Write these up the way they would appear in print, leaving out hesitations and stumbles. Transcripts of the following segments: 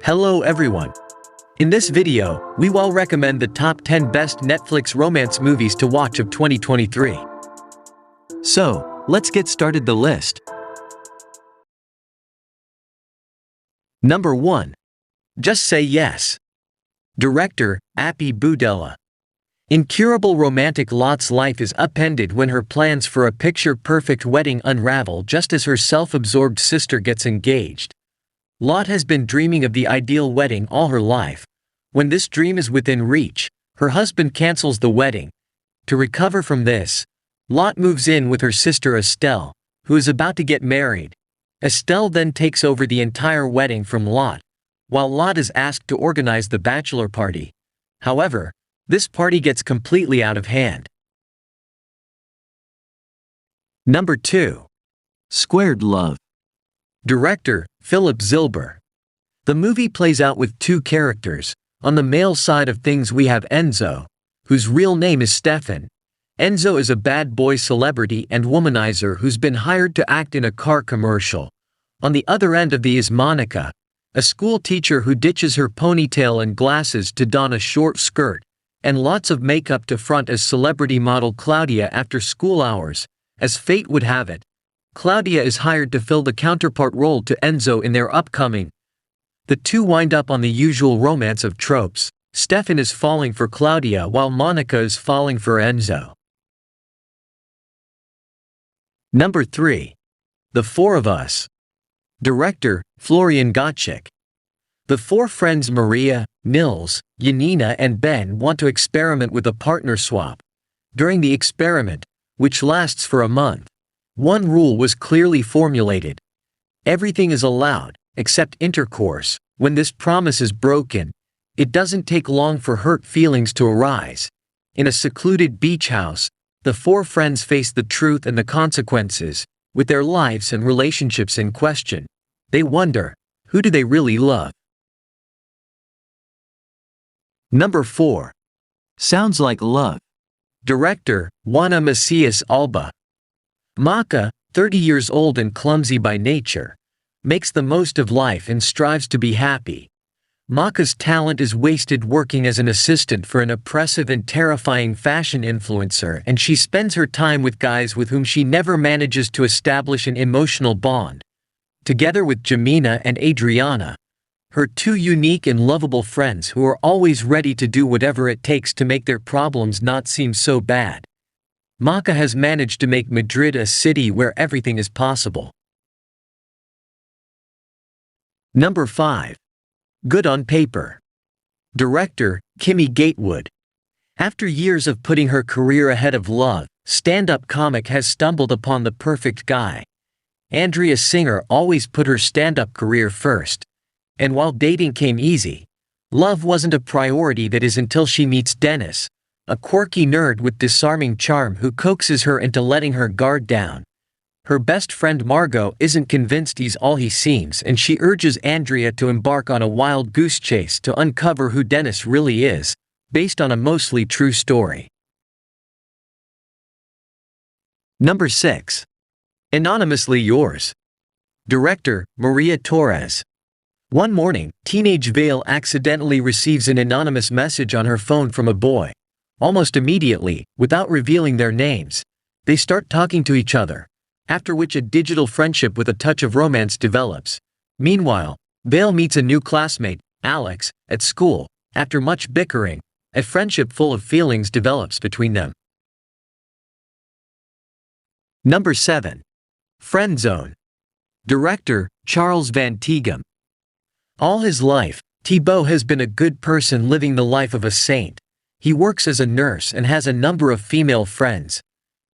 Hello everyone. In this video, we will recommend the top 10 best Netflix romance movies to watch of 2023. So, let's get started the list. Number 1. Just Say Yes. Director, Appy Boudella. Incurable romantic Lot's life is upended when her plans for a picture-perfect wedding unravel just as her self-absorbed sister gets engaged. Lot has been dreaming of the ideal wedding all her life. When this dream is within reach, her husband cancels the wedding. To recover from this, Lot moves in with her sister Estelle, who is about to get married. Estelle then takes over the entire wedding from Lot, while Lot is asked to organize the bachelor party. However, this party gets completely out of hand. Number 2. Squared Love. Director, Philip Zilber. The movie plays out with two characters. On the male side of things we have Enzo, whose real name is Stefan. Enzo is a bad boy celebrity and womanizer who's been hired to act in a car commercial. On the other end of the is Monica, a school teacher who ditches her ponytail and glasses to don a short skirt, and lots of makeup to front as celebrity model Claudia after school hours. As fate would have it, Claudia is hired to fill the counterpart role to Enzo in their upcoming. The two wind up on the usual romance of tropes. Stefan is falling for Claudia while Monica is falling for Enzo. Number 3. The Four of Us. Director, Florian Gottschalk. The four friends Maria, Nils, Janina and Ben want to experiment with a partner swap. During the experiment, which lasts for a month, one rule was clearly formulated. Everything is allowed, except intercourse. When this promise is broken, it doesn't take long for hurt feelings to arise. In a secluded beach house, the four friends face the truth and the consequences. With their lives and relationships in question, they wonder, who do they really love? Number 4. Sounds Like Love. Director, Juana Macias Alba. Maca, 30 years old and clumsy by nature, makes the most of life and strives to be happy. Maca's talent is wasted working as an assistant for an oppressive and terrifying fashion influencer, and she spends her time with guys with whom she never manages to establish an emotional bond. Together with Jamina and Adriana, her two unique and lovable friends who are always ready to do whatever it takes to make their problems not seem so bad, Maca has managed to make Madrid a city where everything is possible. Number 5. Good on Paper. Director, Kimmy Gatewood. After years of putting her career ahead of love, stand-up comic has stumbled upon the perfect guy. Andrea Singer always put her stand-up career first. And while dating came easy, love wasn't a priority. That is until she meets Dennis, a quirky nerd with disarming charm who coaxes her into letting her guard down. Her best friend Margot isn't convinced he's all he seems, and she urges Andrea to embark on a wild goose chase to uncover who Dennis really is, based on a mostly true story. Number 6. Anonymously Yours. Director, Maria Torres. One morning, teenage Vale accidentally receives an anonymous message on her phone from a boy. Almost immediately, without revealing their names, they start talking to each other, after which a digital friendship with a touch of romance develops. Meanwhile, Vale meets a new classmate, Alex, at school. After much bickering, a friendship full of feelings develops between them. Number 7. Friendzone. Director, Charles Van Tighem. All his life, Thibaut has been a good person living the life of a saint. He works as a nurse and has a number of female friends.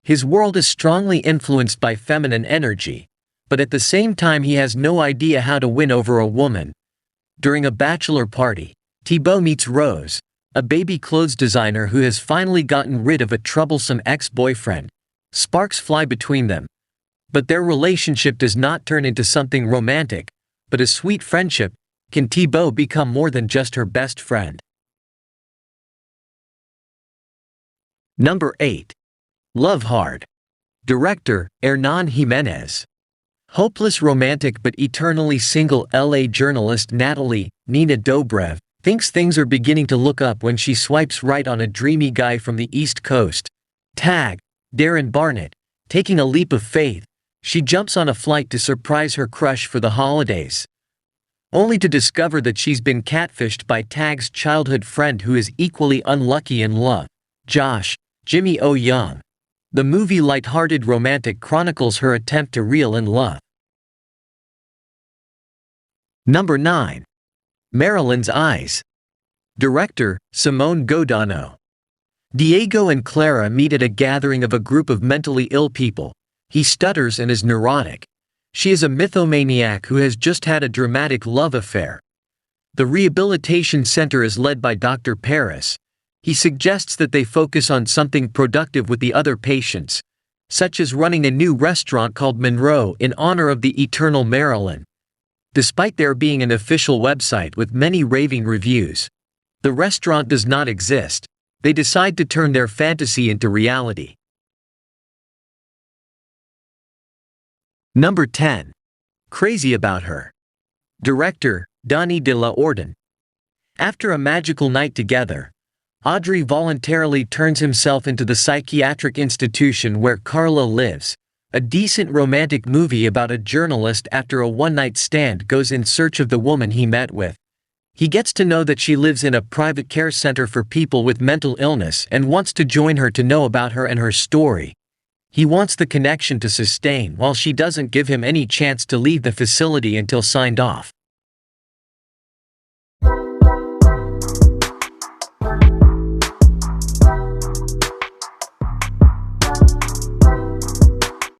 His world is strongly influenced by feminine energy, but at the same time he has no idea how to win over a woman. During a bachelor party, Thibaut meets Rose, a baby clothes designer who has finally gotten rid of a troublesome ex-boyfriend. Sparks fly between them. But their relationship does not turn into something romantic, but a sweet friendship. Can Thibaut become more than just her best friend? Number 8. Love Hard. Director, Hernan Jimenez. Hopeless romantic but eternally single LA journalist Natalie, Nina Dobrev, thinks things are beginning to look up when she swipes right on a dreamy guy from the East Coast. Tag, Darren Barnett. Taking a leap of faith, she jumps on a flight to surprise her crush for the holidays, only to discover that she's been catfished by Tag's childhood friend who is equally unlucky in love, Josh, Jimmy O. Young. The movie light-hearted romantic chronicles her attempt to reel in love. Number 9. Marilyns Eyes. Director, Simone Godano. Diego and Clara meet at a gathering of a group of mentally ill people. He stutters and is neurotic. She is a mythomaniac who has just had a dramatic love affair. The rehabilitation center is led by Dr. Paris. He suggests that they focus on something productive with the other patients, such as running a new restaurant called Monroe in honor of the eternal Marilyn. Despite there being an official website with many raving reviews, the restaurant does not exist. They decide to turn their fantasy into reality. Number 10. Crazy About Her. Director, Donnie de la Orden. After a magical night together, Audrey voluntarily turns himself into the psychiatric institution where Carla lives. A decent romantic movie about a journalist after a one-night stand goes in search of the woman he met with. He gets to know that she lives in a private care center for people with mental illness and wants to join her to know about her and her story. He wants the connection to sustain while she doesn't give him any chance to leave the facility until signed off.